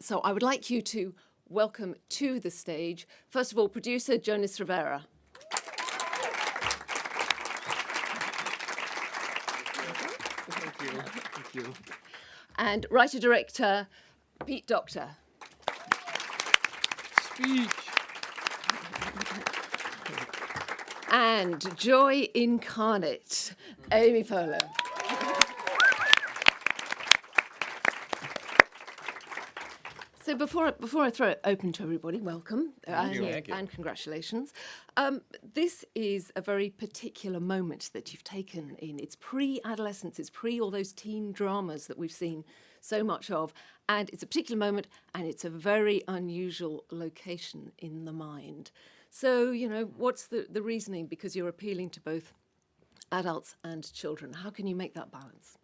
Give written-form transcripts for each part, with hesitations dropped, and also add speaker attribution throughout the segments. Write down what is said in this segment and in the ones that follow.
Speaker 1: So I would like you to welcome to the stage, first of all, producer Jonas Rivera.
Speaker 2: Thank you. Thank you.
Speaker 1: And writer-director Pete Docter.
Speaker 2: Speech.
Speaker 1: And joy incarnate, Amy Poehler. So before I throw it open to everybody, welcome
Speaker 2: Thank you.
Speaker 1: and congratulations. This is a very particular moment that you've taken in. It's pre-adolescence, it's pre all those teen dramas that we've seen so much of, and it's a particular moment, and it's a very unusual location in the mind. So, what's the reasoning? Because you're appealing to both adults and children. How can you make that balance?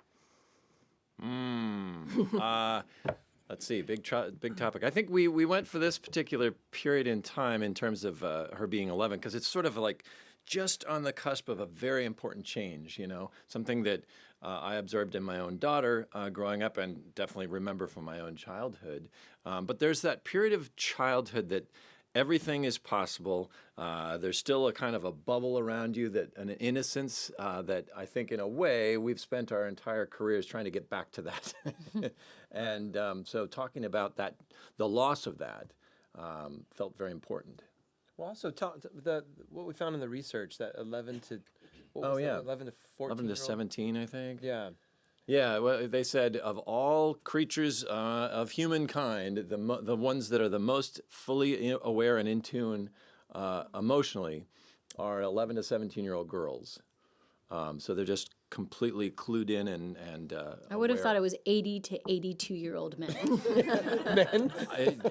Speaker 3: Let's see, big topic. I think we went for this particular period in time in terms of her being 11, because it's sort of like just on the cusp of a very important change, something that I observed in my own daughter growing up and definitely remember from my own childhood. But there's that period of childhood that everything is possible. There's still a kind of a bubble around you, an innocence that I think in a way we've spent our entire careers trying to get back to that. And so talking about that, the loss of that felt very important.
Speaker 2: Well, also what we found in the research, that 11 to 11 to 14,
Speaker 3: 11 to 17, I think.
Speaker 2: Yeah.
Speaker 3: Yeah, well, they said of all creatures of humankind, the ones that are the most fully aware and in tune emotionally are 11 to 17-year-old girls. So they're just completely clued in and
Speaker 4: I would have
Speaker 3: aware.
Speaker 4: thought it was 80 to 82-year-old men.
Speaker 2: Men?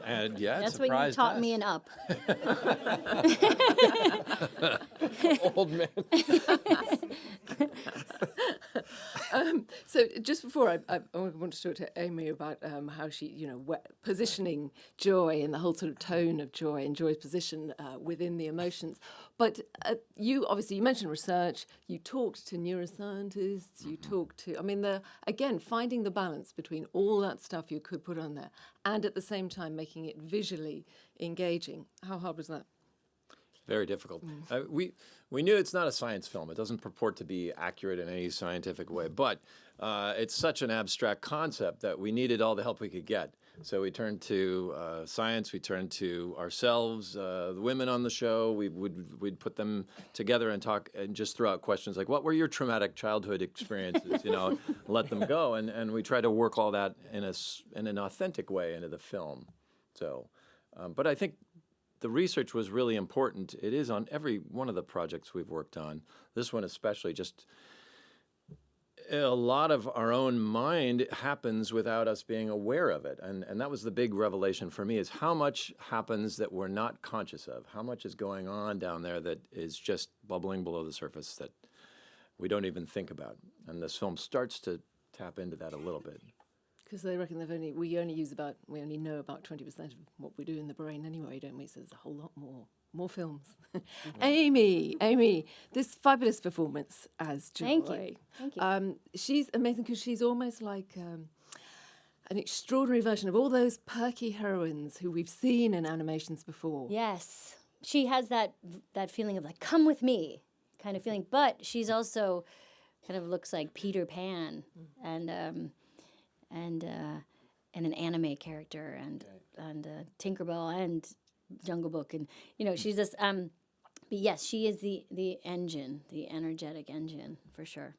Speaker 3: And yeah,
Speaker 4: That's what you taught me in Up.
Speaker 2: Old men.
Speaker 1: So just before I want to talk to Amy about how she, positioning joy and the whole sort of tone of joy and joy's position within the emotions. But you mentioned research. You talked to neuroscientists. You talked to, again, finding the balance between all that stuff you could put on there and at the same time making it visually engaging. How hard was that?
Speaker 3: Very difficult. We knew it's not a science film. It doesn't purport to be accurate in any scientific way, but it's such an abstract concept that we needed all the help we could get. So we turned to science. We turned to ourselves, the women on the show. We'd put them together and talk and just throw out questions like, "What were your traumatic childhood experiences?" Let them go, and we try to work all that in an authentic way into the film. So, but I think the research was really important. It is on every one of the projects we've worked on. This one especially, just a lot of our own mind happens without us being aware of it. And that was the big revelation for me, is how much happens that we're not conscious of, how much is going on down there that is just bubbling below the surface that we don't even think about. And this film starts to tap into that a little bit.
Speaker 1: Because they reckon we only know about 20% of what we do in the brain anyway, don't we? So there's a whole lot more films. Amy, this fabulous performance as Joy.
Speaker 4: Thank you.
Speaker 1: She's amazing because she's almost like an extraordinary version of all those perky heroines who we've seen in animations before.
Speaker 4: Yes. She has that feeling of like, come with me kind of feeling, but she's also kind of looks like Peter Pan and an anime character and Tinkerbell and Jungle Book, and she's just but yes, she is the engine, the energetic engine for sure.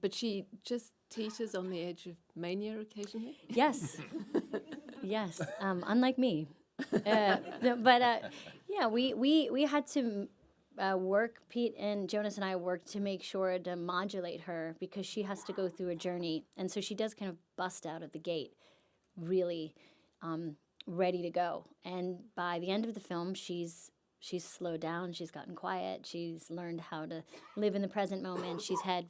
Speaker 1: But she just teeters on the edge of mania occasionally.
Speaker 4: Yes, yes. Unlike me, we had to work. Pete and Jonas and I worked to make sure to modulate her because she has to go through a journey, and so she does kind of bust out of the gate, really ready to go. And by the end of the film, she's slowed down. She's gotten quiet. She's learned how to live in the present moment. She's had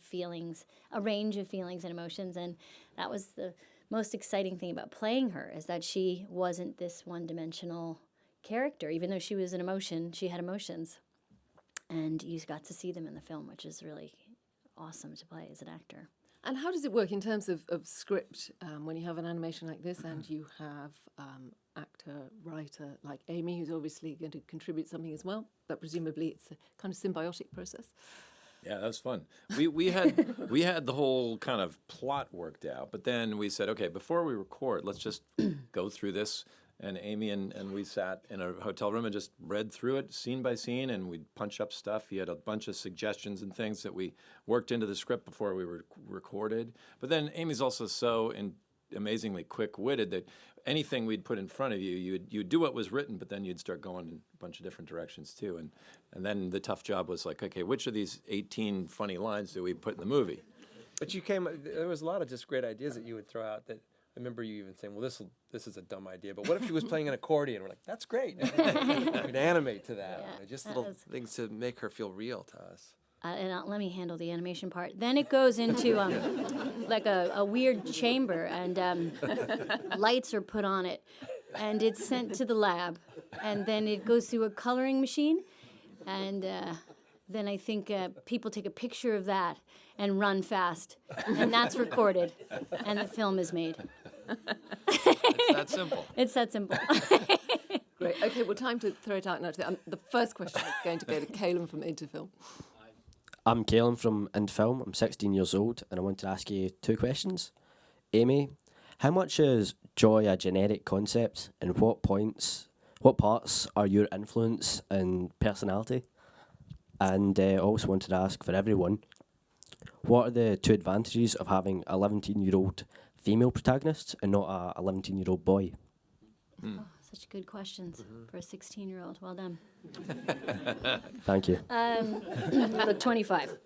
Speaker 4: a range of feelings and emotions, and that was the most exciting thing about playing her, is that she wasn't this one-dimensional character. Even though she was an emotion, she had emotions. And you got to see them in the film, which is really awesome to play as an actor.
Speaker 1: And how does it work in terms of script when you have an animation like this and you have actor, writer like Amy, who's obviously going to contribute something as well, but presumably it's a kind of symbiotic process?
Speaker 3: Yeah, that was fun. We had the whole kind of plot worked out, but then we said, okay, before we record, let's just go through this. And Amy and we sat in a hotel room and just read through it scene by scene, and we'd punch up stuff. He had a bunch of suggestions and things that we worked into the script before we were recorded. But then Amy's also so amazingly quick-witted that anything we'd put in front of you, you'd do what was written, but then you'd start going in a bunch of different directions too. And then the tough job was like, okay, which of these 18 funny lines do we put in the movie?
Speaker 2: But there was a lot of just great ideas that you would throw out that I remember you even saying, well, this is a dumb idea, but what if she was playing an accordion? We're like, that's great. We could animate to that.
Speaker 4: Yeah,
Speaker 2: Just little things to make her feel real to us.
Speaker 4: Let me handle the animation part. Then it goes into like a weird chamber, and lights are put on it, and it's sent to the lab, and then it goes through a coloring machine, and then I think people take a picture of that and run fast, and that's recorded, and the film is made.
Speaker 3: It's that simple.
Speaker 4: It's that simple.
Speaker 1: Great. Okay, well, time to throw it out now. The first question is going to go to Calum from Interfilm.
Speaker 5: I'm Calum from Interfilm. I'm 16 years old, and I want to ask you 2 questions. Amy, how much is joy a generic concept, and what parts are your influence and personality? And I also wanted to ask for everyone, what are the 2 advantages of having a 17-year-old female protagonist and not a 11-year-old boy?
Speaker 4: Oh, such good questions for a 16-year-old. Well done.
Speaker 5: Thank you.
Speaker 4: Out of 25.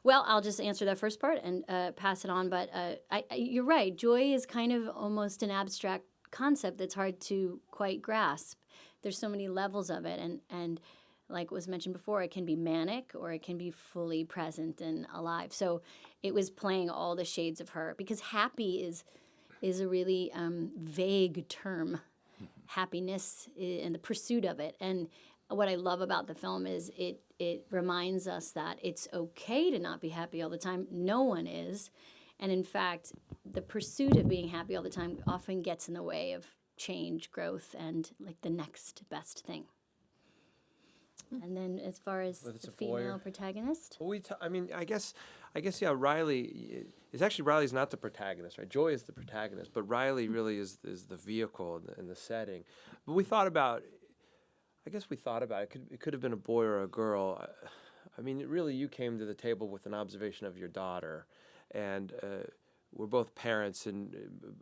Speaker 4: Well, I'll just answer that first part and pass it on. But you're right. Joy is kind of almost an abstract concept that's hard to quite grasp. There's so many levels of it. And like was mentioned before, it can be manic or it can be fully present and alive. So it was playing all the shades of her, because happy is a really vague term. Happiness and the pursuit of it. And what I love about the film is it reminds us that it's okay to not be happy all the time. No one is. And in fact, the pursuit of being happy all the time often gets in the way of change, growth, and like the next best thing. And then as far as the female protagonist?
Speaker 2: Well, I guess, yeah, Riley is actually, Riley's not the protagonist, right? Joy is the protagonist, but Riley really is the vehicle and the setting. But it could have been a boy or a girl. I mean, really, you came to the table with an observation of your daughter, and we're both parents, and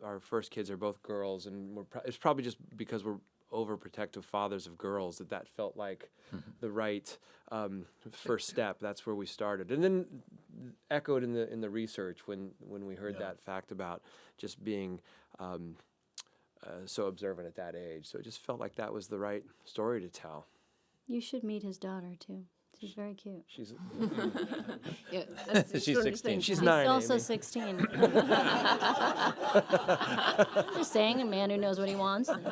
Speaker 2: our first kids are both girls, and it's probably just because we're overprotective fathers of girls that felt like the right first step. That's where we started, and then echoed in the research when we heard that fact about just being so observant at that age. So it just felt like that was the right story to tell.
Speaker 4: You should meet his daughter too. She's very cute.
Speaker 2: She's
Speaker 1: Yeah,
Speaker 3: She's 16.
Speaker 2: She's 9.
Speaker 4: She's also
Speaker 2: Amy.
Speaker 4: 16. Just saying, a man who knows what he wants and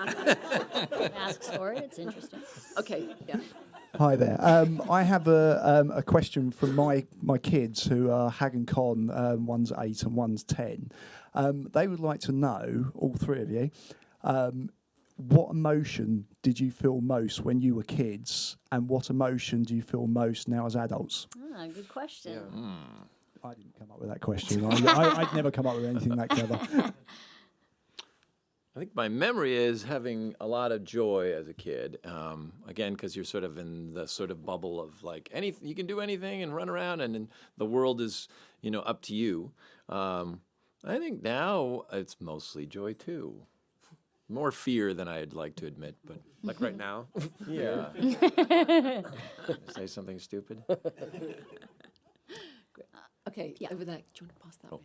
Speaker 4: asks for it. It's interesting.
Speaker 1: Okay, yeah.
Speaker 6: Hi there. I have a question from my kids who are Hag and Con. One's 8 and one's 10. They would like to know, all 3 of you, what emotion did you feel most when you were kids, and what emotion do you feel most now as adults?
Speaker 4: Ah, good question.
Speaker 2: Yeah.
Speaker 6: I didn't come up with that question. I'd never come up with anything that clever.
Speaker 3: I think my memory is having a lot of joy as a kid. Again, because you're sort of in the sort of bubble of like you can do anything and run around, and then the world is up to you. I think now it's mostly joy too. More fear than I'd like to admit, but
Speaker 2: Like right now.
Speaker 3: yeah. Say something stupid.
Speaker 1: Okay, over there. Do you want to pass that behind?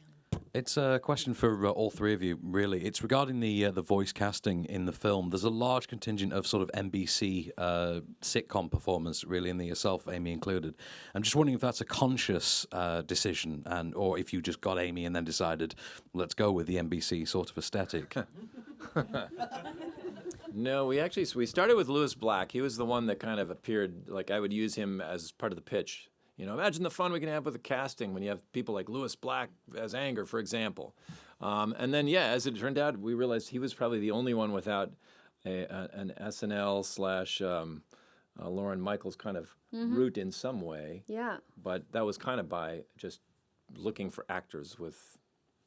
Speaker 7: It's a question for all 3 of you, really. It's regarding the voice casting in the film. There's a large contingent of sort of NBC sitcom performers, really, in there, yourself, Amy included. I'm just wondering if that's a conscious decision, or if you just got Amy and then decided, let's go with the NBC sort of aesthetic.
Speaker 3: No, we started with Lewis Black. He was the one that kind of appeared, like I would use him as part of the pitch. Imagine the fun we can have with the casting when you have people like Louis Black as Anger, for example. And then, as it turned out, we realized he was probably the only one without an SNL / Lauren Michaels kind of route in some way.
Speaker 4: Yeah.
Speaker 3: But that was kind of by just looking for actors with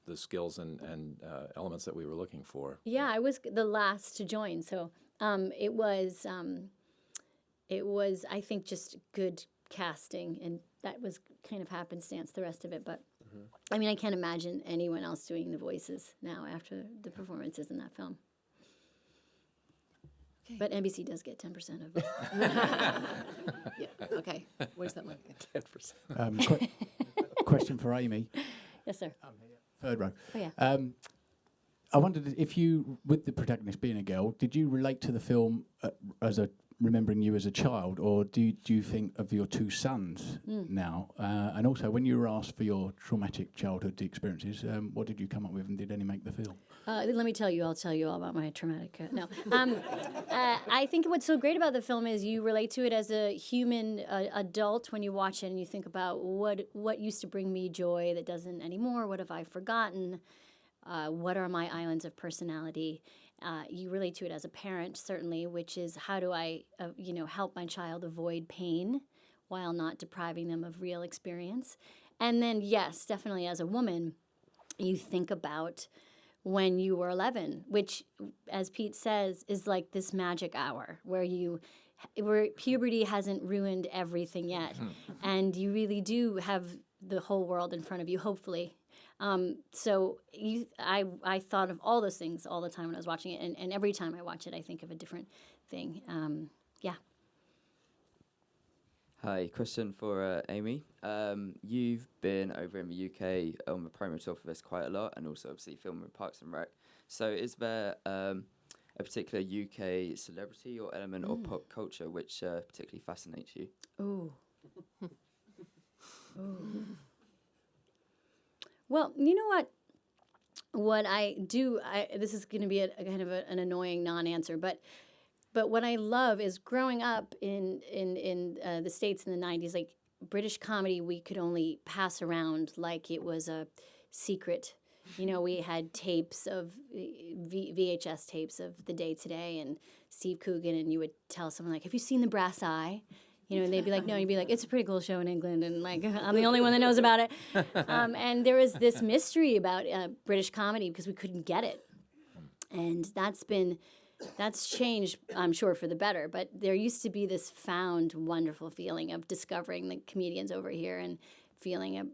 Speaker 3: the skills and elements that we were looking for.
Speaker 4: Yeah, I was the last to join, so it was I think just good casting, and that was kind of happenstance, the rest of it. But I mean, I can't imagine anyone else doing the voices now after the performances in that film.
Speaker 1: Okay.
Speaker 4: But NBC does get 10% of it.
Speaker 1: Yeah. Okay. Where's that money?
Speaker 2: 10%.
Speaker 6: Question for Amy.
Speaker 4: Yes, sir.
Speaker 6: Third row.
Speaker 4: Oh, yeah.
Speaker 6: I wondered if you, with the protagonist being a girl, did you relate to the film remembering you as a child, or do you think of your two sons now? And also, when you were asked for your traumatic childhood experiences, what did you come up with, and did any make the film?
Speaker 4: Let me tell you, I'll tell you all about my traumatic. No. I think what's so great about the film is you relate to it as a human adult when you watch it, and you think about what used to bring me joy that doesn't anymore. What have I forgotten? What are my islands of personality? You relate to it as a parent, certainly, which is how do I, help my child avoid pain while not depriving them of real experience? And then, yes, definitely as a woman, you think about when you were 11, which, as Pete says, is like this magic hour where puberty hasn't ruined everything yet. And you really do have the whole world in front of you, hopefully. So I thought of all those things all the time when I was watching it, and every time I watch it, I think of a different thing.
Speaker 8: Hi, question for Amy. You've been over in the UK on the promo tour for this quite a lot, and also obviously filming Parks and Rec. So is there a particular UK celebrity or element or pop culture which particularly fascinates you?
Speaker 4: Ooh. Ooh. Well, you know what? What I do, this is going to be a kind of an annoying non-answer, but what I love is growing up in the States in the 90s, like British comedy, we could only pass around like it was a secret. We had tapes of VHS tapes of The Day Today and Steve Coogan, and you would tell someone like, "Have you seen The Brass Eye?" And they'd be like, no. You'd be like, "It's a pretty cool show in England," and like, I'm the only one that knows about it. And there was this mystery about British comedy because we couldn't get it, and that's changed, I'm sure, for the better. But there used to be this found, wonderful feeling of discovering the comedians over here and feeling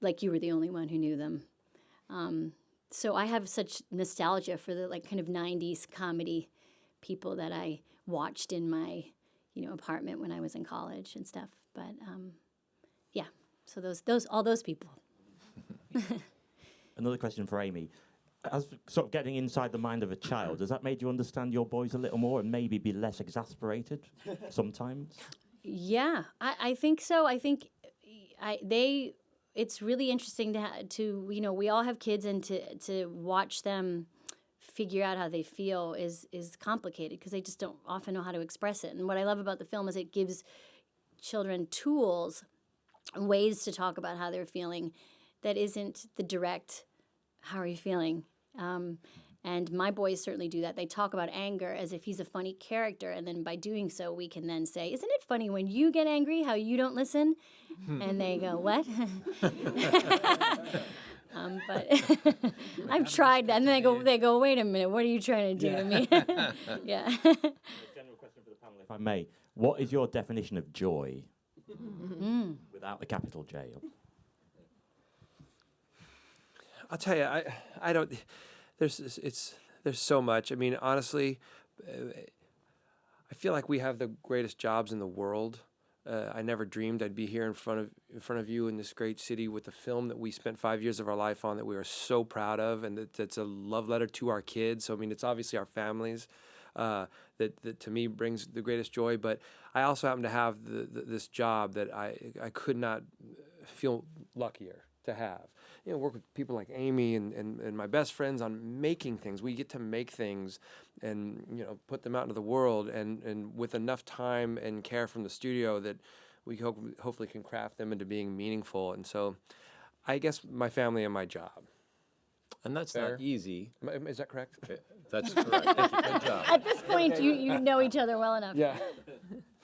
Speaker 4: like you were the only one who knew them. So I have such nostalgia for the kind of 90s comedy people that I watched in my apartment when I was in college and stuff. But so all those people.
Speaker 9: Another question for Amy. As sort of getting inside the mind of a child, has that made you understand your boys a little more and maybe be less exasperated sometimes?
Speaker 4: Yeah, I think so. I think it's really interesting to we all have kids, and to watch them figure out how they feel is complicated because they just don't often know how to express it. And what I love about the film is it gives children tools, ways to talk about how they're feeling that isn't the direct, "How are you feeling?" And my boys certainly do that. They talk about anger as if he's a funny character, and then by doing so, we can then say, "Isn't it funny when you get angry, how you don't listen?" And they go, "What?" But I've tried that, and then they go, "Wait a minute, what are you trying to do to me?" Yeah.
Speaker 9: General question for the panel, if I may. What is your definition of joy without the capital J?
Speaker 2: I'll tell you, I don't. There's so much. I mean, honestly, I feel like we have the greatest jobs in the world. I never dreamed I'd be here in front of you in this great city with a film that we spent 5 years of our life on that we are so proud of, and that's a love letter to our kids. So I mean, it's obviously our families that to me brings the greatest joy. But I also happen to have this job that I could not feel luckier to have. Work with people like Amy and my best friends on making things. We get to make things and put them out into the world, and with enough time and care from the studio that hopefully can craft them into being meaningful. And so, I guess my family and my job.
Speaker 3: And that's
Speaker 2: Fair.
Speaker 3: not easy.
Speaker 2: Is that correct?
Speaker 3: That's correct. Good job.
Speaker 4: At this point, you know each other well enough.
Speaker 2: Yeah.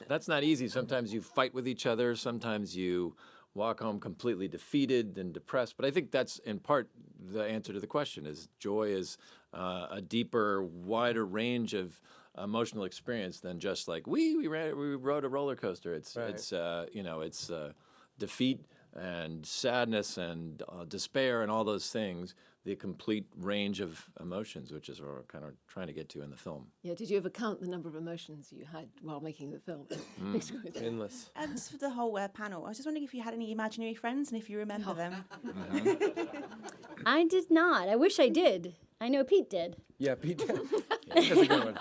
Speaker 3: That's not easy. Sometimes you fight with each other. Sometimes you walk home completely defeated and depressed. But I think that's in part the answer to the question: is joy is a deeper, wider range of emotional experience than just like we rode a roller coaster. It's
Speaker 2: Right.
Speaker 3: it's defeat and sadness and despair and all those things. The complete range of emotions, which is what we're kind of trying to get to in the film.
Speaker 1: Yeah, did you ever count the number of emotions you had while making the film?
Speaker 2: Endless.
Speaker 10: And for the whole panel, I was just wondering if you had any imaginary friends and if you remember them.
Speaker 4: I did not. I wish I did. I know Pete did.
Speaker 2: Yeah, Pete. That's a good one.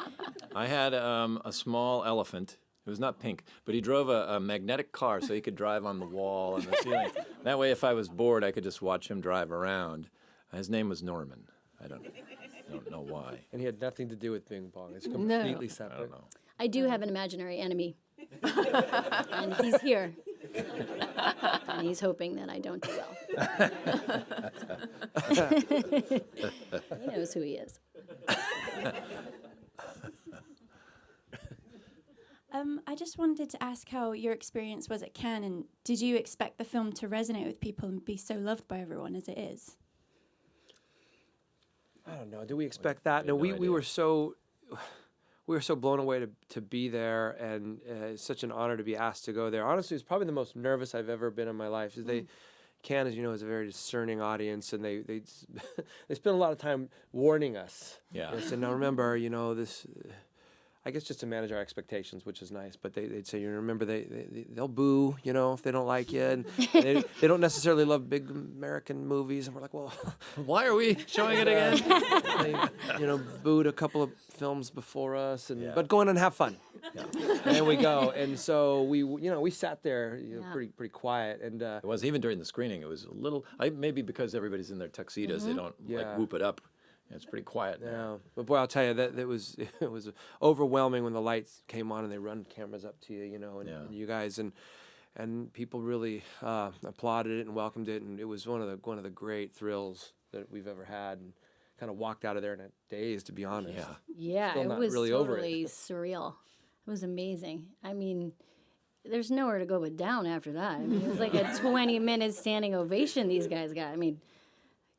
Speaker 3: I had a small elephant. It was not pink, but he drove a magnetic car so he could drive on the wall and the ceiling. That way, if I was bored, I could just watch him drive around. His name was Norman. I don't know why.
Speaker 2: And he had nothing to do with ping pong. It's completely separate.
Speaker 3: I don't know.
Speaker 4: I do have an imaginary enemy. And he's here. And he's hoping that I don't do well. He knows who he is.
Speaker 11: I just wanted to ask how your experience was at Cannes, and did you expect the film to resonate with people and be so loved by everyone as it is?
Speaker 2: I don't know. Do we expect that? No,
Speaker 3: no
Speaker 2: we
Speaker 3: idea.
Speaker 2: were so blown away to be there, and it's such an honor to be asked to go there. Honestly, it's probably the most nervous I've ever been in my life. Cannes, as you know, is a very discerning audience, and they they spend a lot of time warning us.
Speaker 3: Yeah.
Speaker 2: They said, now remember, this. I guess just to manage our expectations, which is nice. But they'd say, remember, they'll boo, if they don't like you. And they don't necessarily love big American movies. And we're like, well,
Speaker 3: Why are we showing it again?
Speaker 2: they, booed a couple of films before us.
Speaker 3: Yeah.
Speaker 2: But go in and have fun. Yeah. And there we go. And so we sat there pretty quiet. And
Speaker 3: It was even during the screening. It was a little. Maybe because everybody's in their tuxedos, they don't
Speaker 2: Yeah.
Speaker 3: whoop it up. It's pretty quiet now.
Speaker 2: yeah. But boy, I'll tell you, it was overwhelming when the lights came on and they run cameras up to you, and
Speaker 3: Yeah.
Speaker 2: you guys and people really applauded it and welcomed it, and it was one of the great thrills that we've ever had, and kind of walked out of there in a daze, to be honest.
Speaker 3: Yeah.
Speaker 4: Yeah,
Speaker 2: Still
Speaker 4: it
Speaker 2: not
Speaker 4: was
Speaker 2: really over it.
Speaker 4: totally surreal. It was amazing. I mean, there's nowhere to go but down after that. I mean, it was like a 20-minute standing ovation these guys got. I mean,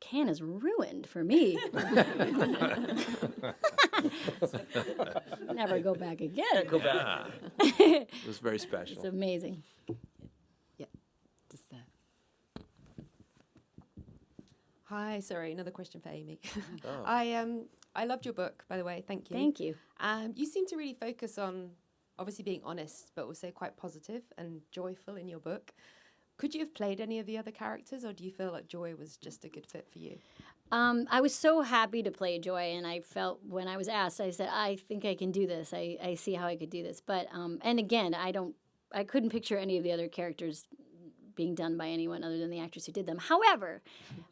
Speaker 4: Cannes is ruined for me. Never go back again.
Speaker 2: Go back. It was very special.
Speaker 4: It's amazing.
Speaker 1: Just there.
Speaker 12: Hi, sorry, another question for Amy.
Speaker 2: Oh.
Speaker 12: I loved your book, by the way. Thank you.
Speaker 4: Thank you.
Speaker 12: You seem to really focus on obviously being honest, but also quite positive and joyful in your book. Could you have played any of the other characters, or do you feel like Joy was just a good fit for you?
Speaker 4: I was so happy to play Joy, and I felt when I was asked, I said, I think I can do this. I see how I could do this. But and again, I couldn't picture any of the other characters being done by anyone other than the actors who did them. However,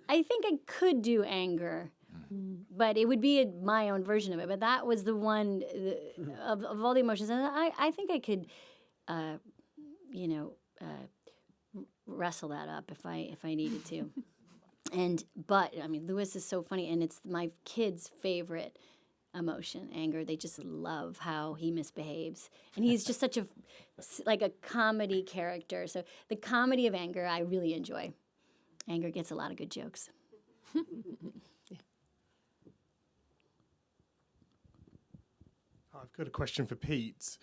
Speaker 4: I think I could do anger, but it would be my own version of it. But that was the one of all the emotions, and I think I could, wrestle that up if I needed to. But I mean, Lewis is so funny, and it's my kids' favorite emotion, anger. They just love how he misbehaves, and he's just such a comedy character. So the comedy of anger, I really enjoy. Anger gets a lot of good jokes.
Speaker 13: I've got a question for Pete.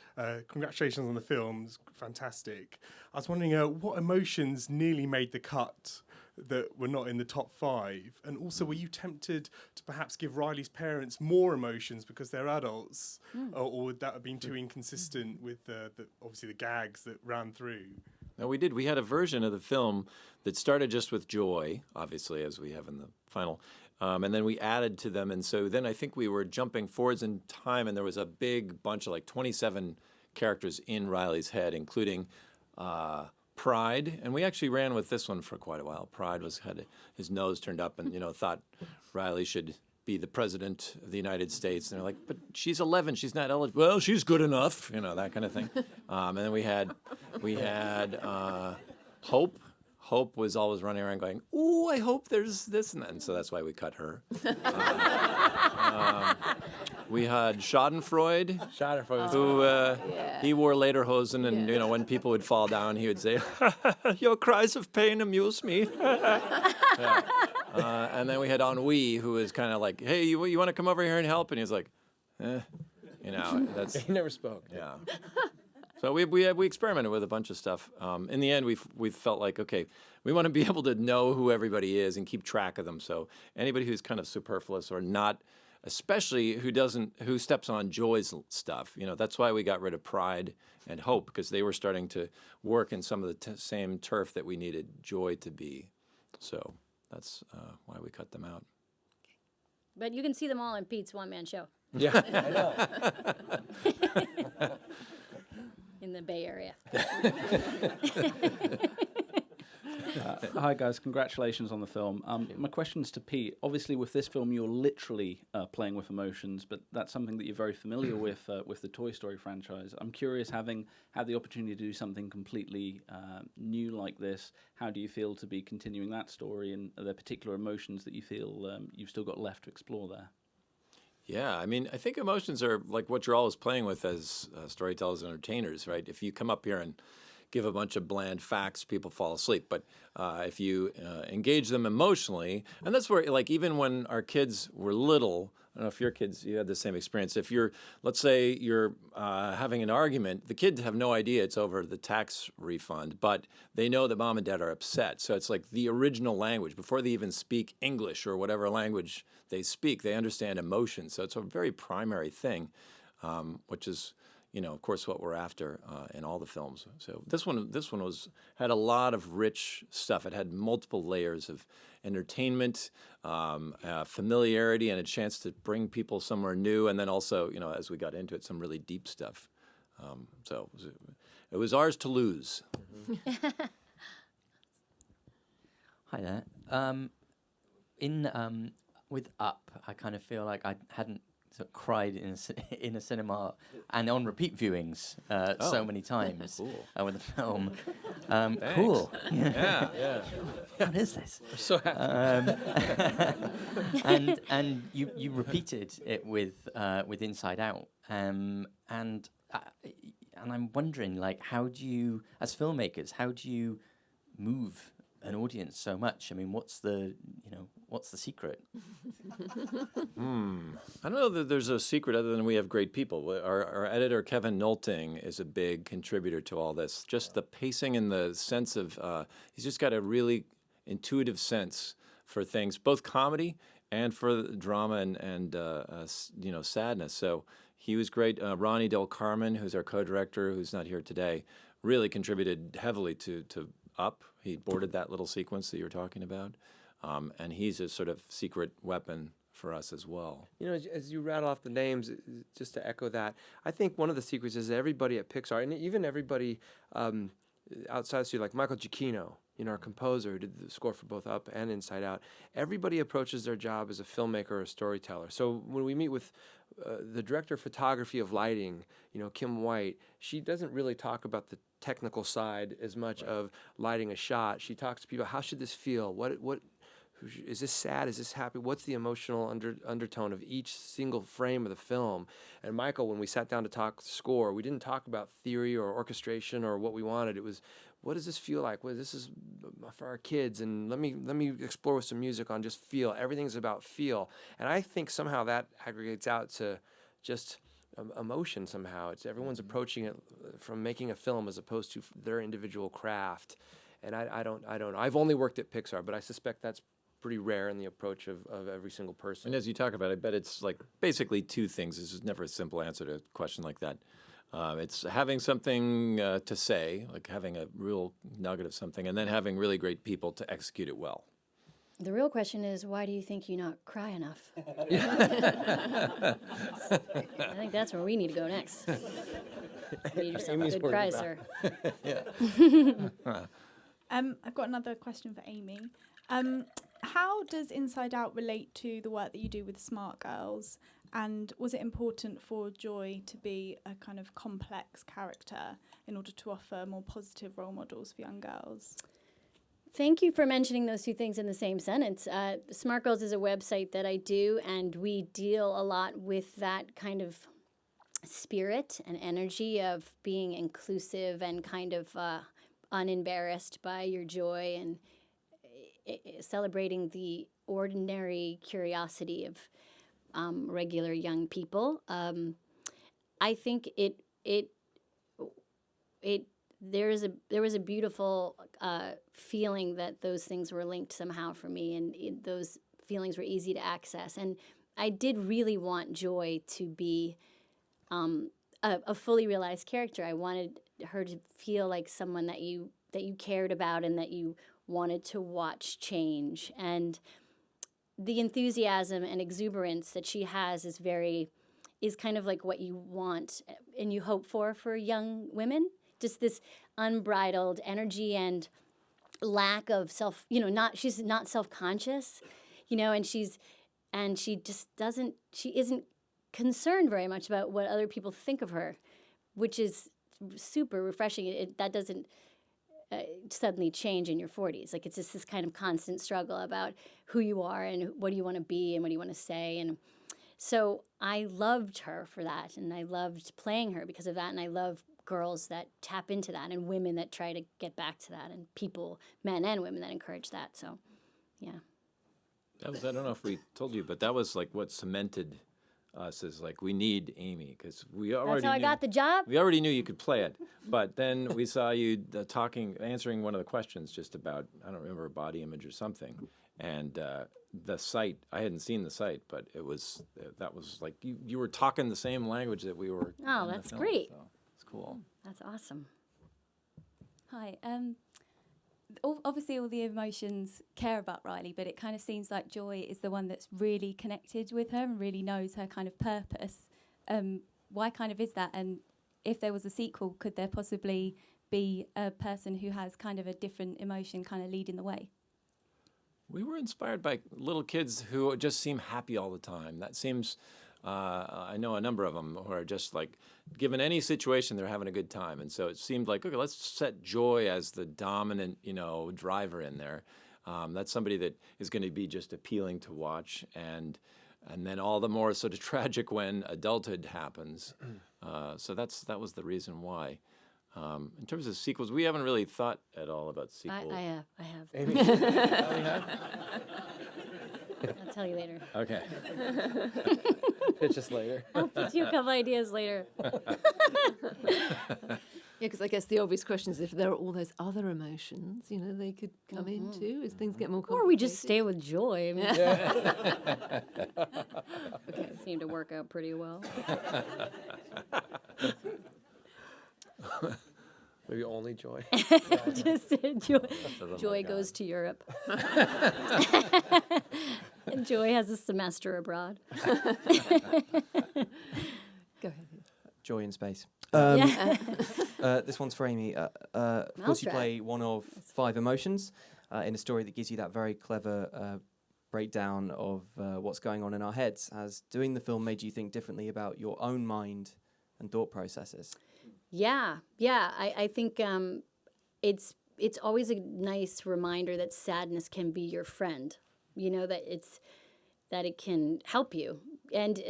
Speaker 13: Congratulations on the film, it's fantastic. I was wondering what emotions nearly made the cut that were not in the top 5? And also, were you tempted to perhaps give Riley's parents more emotions because they're adults? Or would that have been too inconsistent with obviously the gags that ran through?
Speaker 3: No, we did. We had a version of the film that started just with joy, obviously, as we have in the final. And then we added to them. And so then I think we were jumping forwards in time, and there was a big bunch of 27 characters in Riley's head, including Pride. And we actually ran with this one for quite a while. Pride had his nose turned up and, thought Riley should be the president of the United States. And they're like, but she's 11, she's not eligible. Well, she's good enough, that kind of thing. And then we had Hope. Hope was always running around going, ooh, I hope there's this and that. And so that's why we cut her. We had Schadenfreude, who he wore lederhosen, and when people would fall down, he would say, "Your cries of pain amuse me." And then we had Ennui, who was kind of like, "Hey, you want to come over here and help?" And he was like, that's
Speaker 2: He never spoke.
Speaker 3: yeah. So we experimented with a bunch of stuff. In the end, we felt like, okay, we want to be able to know who everybody is and keep track of them. So anybody who's kind of superfluous or not, especially who steps on Joy's stuff, that's why we got rid of Pride and Hope, because they were starting to work in some of the same turf that we needed Joy to be. So that's why we cut them out.
Speaker 4: But you can see them all in Pete's one-man show.
Speaker 3: Yeah, I know.
Speaker 4: In the Bay Area.
Speaker 14: Hi guys, congratulations on the film. My question's to Pete. Obviously with this film you're literally playing with emotions, but that's something that you're very familiar with the Toy Story franchise. I'm curious, having had the opportunity to do something completely new like this, how do you feel to be continuing that story, and are there particular emotions that you feel you've still got left to explore there?
Speaker 3: Yeah, I mean, I think emotions are like what you're always playing with as storytellers and entertainers, right? If you come up here and give a bunch of bland facts, people fall asleep. But if you engage them emotionally, and that's where, like, even when our kids were little, I don't know if your kids, you had the same experience. If let's say you're having an argument, the kids have no idea it's over the tax refund, but they know that mom and dad are upset. So it's like the original language. Before they even speak English or whatever language they speak, they understand emotion. So it's a very primary thing, which is, of course, what we're after in all the films. So this one had a lot of rich stuff. It had multiple layers of entertainment, familiarity, and a chance to bring people somewhere new. And then also, as we got into it, some really deep stuff. So it was ours to lose.
Speaker 15: Hi there. With Up, I kind of feel like I hadn't sort of cried in a cinema and on repeat viewings so many times with the film. Cool.
Speaker 3: Yeah.
Speaker 15: What is this?
Speaker 3: I'm so happy.
Speaker 15: And you repeated it with Inside Out, and I'm wondering, like, how do you, as filmmakers, move an audience so much? I mean, what's the secret?
Speaker 3: I don't know that there's a secret other than we have great people. Our editor, Kevin Nolting, is a big contributor to all this. Just the pacing and the sense of, he's just got a really intuitive sense for things, both comedy and for drama and sadness. So he was great. Ronnie Del Carmen, who's our co-director, who's not here today, really contributed heavily to Up. He boarded that little sequence that you were talking about. And he's a sort of secret weapon for us as well.
Speaker 2: As you rattle off the names, just to echo that, I think one of the secrets is that everybody at Pixar, and even everybody outside the studio, like Michael Giacchino, our composer who did the score for both Up and Inside Out, everybody approaches their job as a filmmaker or a storyteller. So when we meet with the director of photography of lighting, Kim White, she doesn't really talk about the technical side as much of lighting a shot. She talks to people, how should this feel? What is this sad? Is this happy? What's the emotional undertone of each single frame of the film? And Michael, when we sat down to talk score, we didn't talk about theory or orchestration or what we wanted. It was, what does this feel like? Well, this is for our kids, and let me explore with some music on just feel. Everything's about feel, and I think somehow that aggregates out to just emotion. Somehow, it's everyone's approaching it from making a film as opposed to their individual craft. And I don't know. I've only worked at Pixar, but I suspect that's pretty rare in the approach of every single person.
Speaker 3: And as you talk about it, I bet it's like basically two things. This is never a simple answer to a question like that. It's having something to say, like having a real nugget of something, and then having really great people to execute it well.
Speaker 4: The real question is, why do you think you not cry enough? I think that's where we need to go next. You need yourself a good cry, sir.
Speaker 11: I've got another question for Amy.
Speaker 16: How does Inside Out relate to the work that you do with Smart Girls? And was it important for Joy to be a kind of complex character in order to offer more positive role models for young girls?
Speaker 4: Thank you for mentioning those two things in the same sentence. Smart Girls is a website that I do, and we deal a lot with that kind of spirit and energy of being inclusive and kind of unembarrassed by your joy and celebrating the ordinary curiosity of regular young people. I think there was a beautiful feeling that those things were linked somehow for me, and those feelings were easy to access. And I did really want Joy to be a fully realized character. I wanted her to feel like someone that you cared about and that you wanted to watch change. And the enthusiasm and exuberance that she has is kind of like what you want and you hope for young women. Just this unbridled energy and lack of she's not self-conscious, and she isn't concerned very much about what other people think of her, which is super refreshing. That doesn't suddenly change in your 40s. Like, it's just this kind of constant struggle about who you are and what do you want to be and what do you want to say. And so I loved her for that, and I loved playing her because of that, and I love girls that tap into that and women that try to get back to that and people, men and women, that encourage that. So, yeah.
Speaker 3: I don't know if we told you, but that was like what cemented us as like, we need Amy, because we already
Speaker 4: That's how I got the job?
Speaker 3: We already knew you could play it, but then we saw you answering one of the questions just about, I don't remember, a body image or something. And the site, I hadn't seen the site, but that was like, you were talking the same language that we were.
Speaker 4: Oh, that's great.
Speaker 3: So it's cool.
Speaker 4: That's awesome.
Speaker 17: Hi. Obviously all the emotions care about Riley, but it kind of seems like Joy is the one that's really connected with her and really knows her kind of purpose. Why kind of is that? And if there was a sequel, could there possibly be a person who has kind of a different emotion kind of leading the way?
Speaker 3: We were inspired by little kids who just seem happy all the time. That seems, I know a number of them who are just like, given any situation, they're having a good time. And so it seemed like, okay, let's set Joy as the dominant, driver in there. That's somebody that is going to be just appealing to watch. And then all the more sort of tragic when adulthood happens. So that was the reason why. In terms of sequels, we haven't really thought at all about sequels.
Speaker 4: I have.
Speaker 3: Amy, you have?
Speaker 4: I'll tell you later.
Speaker 3: Okay.
Speaker 2: Pitch us later.
Speaker 4: I'll pitch you a couple ideas later.
Speaker 1: Yeah, because I guess the obvious question is if there are all those other emotions, they could come in too as things get more complicated.
Speaker 4: Or we just stay with Joy. I mean,
Speaker 1: Okay.
Speaker 4: Seemed to work out pretty well.
Speaker 2: Maybe only Joy.
Speaker 4: Just Joy goes to Europe. And Joy has a semester abroad.
Speaker 1: Go ahead.
Speaker 5: Joy in space.
Speaker 4: Yeah.
Speaker 5: This one's for Amy. Of course, you play one of 5 emotions in a story that gives you that very clever breakdown of what's going on in our heads. Has doing the film made you think differently about your own mind and thought processes?
Speaker 4: Yeah. I think it's always a nice reminder that sadness can be your friend. That it can help you, and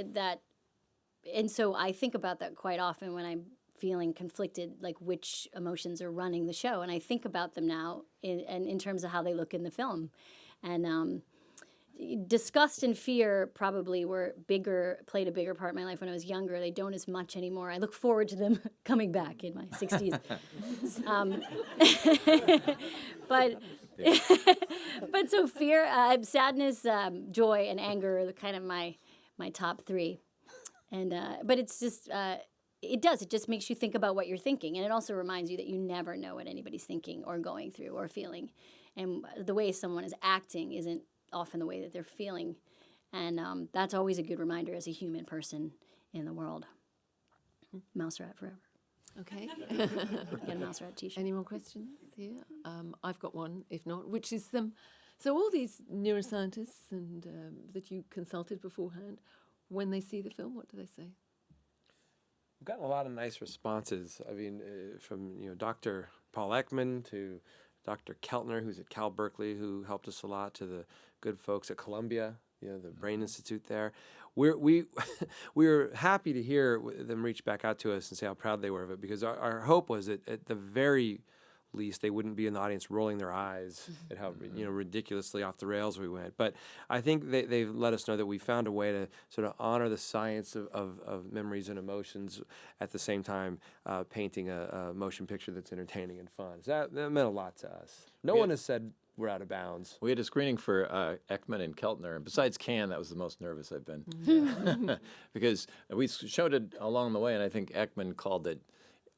Speaker 4: so I think about that quite often when I'm feeling conflicted, like which emotions are running the show, and I think about them now in terms of how they look in the film, and disgust and fear probably played a bigger part in my life when I was younger. They don't as much anymore. I look forward to them coming back in my 60s. But so fear, sadness, joy, and anger are kind of my top 3. And but it's just it just makes you think about what you're thinking, and it also reminds you that you never know what anybody's thinking or going through or feeling, and the way someone is acting isn't often the way that they're feeling, and that's always a good reminder as a human person in the world. Mouse rat forever.
Speaker 1: Okay.
Speaker 4: Get a mouse rat t-shirt.
Speaker 1: Any more questions here? I've got one, if not, which is So all these neuroscientists and that you consulted beforehand, when they see the film, what do they say?
Speaker 2: We've gotten a lot of nice responses. I mean, from Dr. Paul Ekman to Dr. Keltner, who's at Cal Berkeley, who helped us a lot, to the good folks at Columbia, the Brain Institute there. We're happy to hear them reach back out to us and say how proud they were of it, because our hope was that at the very least they wouldn't be in the audience rolling their eyes at how ridiculously off the rails we went. But I think they've let us know that we found a way to sort of honor the science of memories and emotions at the same time painting a motion picture that's entertaining and fun. So that meant a lot to us. No one has said we're out of bounds.
Speaker 3: We had a screening for Ekman and Keltner, and besides Cannes, that was the most nervous I've been. Because we showed it along the way, and I think Ekman called it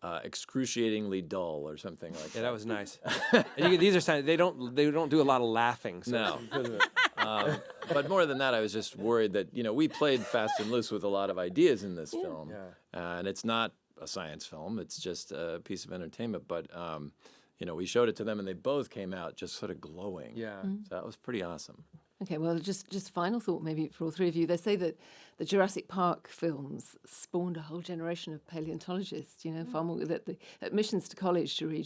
Speaker 3: excruciatingly dull or something like that.
Speaker 2: Yeah, that was nice. These are signs they don't do a lot of laughing. So.
Speaker 3: No. But more than that, I was just worried that we played fast and loose with a lot of ideas in this film, and it's not a science film; it's just a piece of entertainment. But we showed it to them, and they both came out just sort of glowing.
Speaker 2: Yeah,
Speaker 3: so that was pretty awesome.
Speaker 1: Okay, well, just final thought maybe for all three of you. They say that the Jurassic Park films spawned a whole generation of paleontologists, far more, that the admissions to college to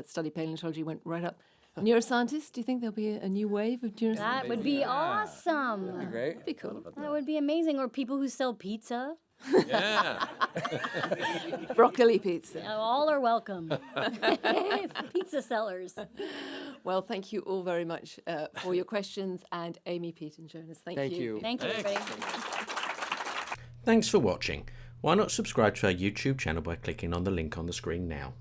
Speaker 1: study paleontology went right up. Neuroscientists, do you think there'll be a new wave of neuroscientists?
Speaker 4: That would be awesome.
Speaker 2: That'd be great.
Speaker 1: That'd be cool.
Speaker 4: That would be amazing. Or people who sell pizza.
Speaker 3: Yeah.
Speaker 1: Broccoli pizza.
Speaker 4: All are welcome. Pizza sellers.
Speaker 1: Well, thank you all very much for your questions. And Amy, Pete, and Jonas, thank you.
Speaker 4: Thank you, everybody.
Speaker 18: Thanks for watching. Why not subscribe to our YouTube channel by clicking on the link on the screen now?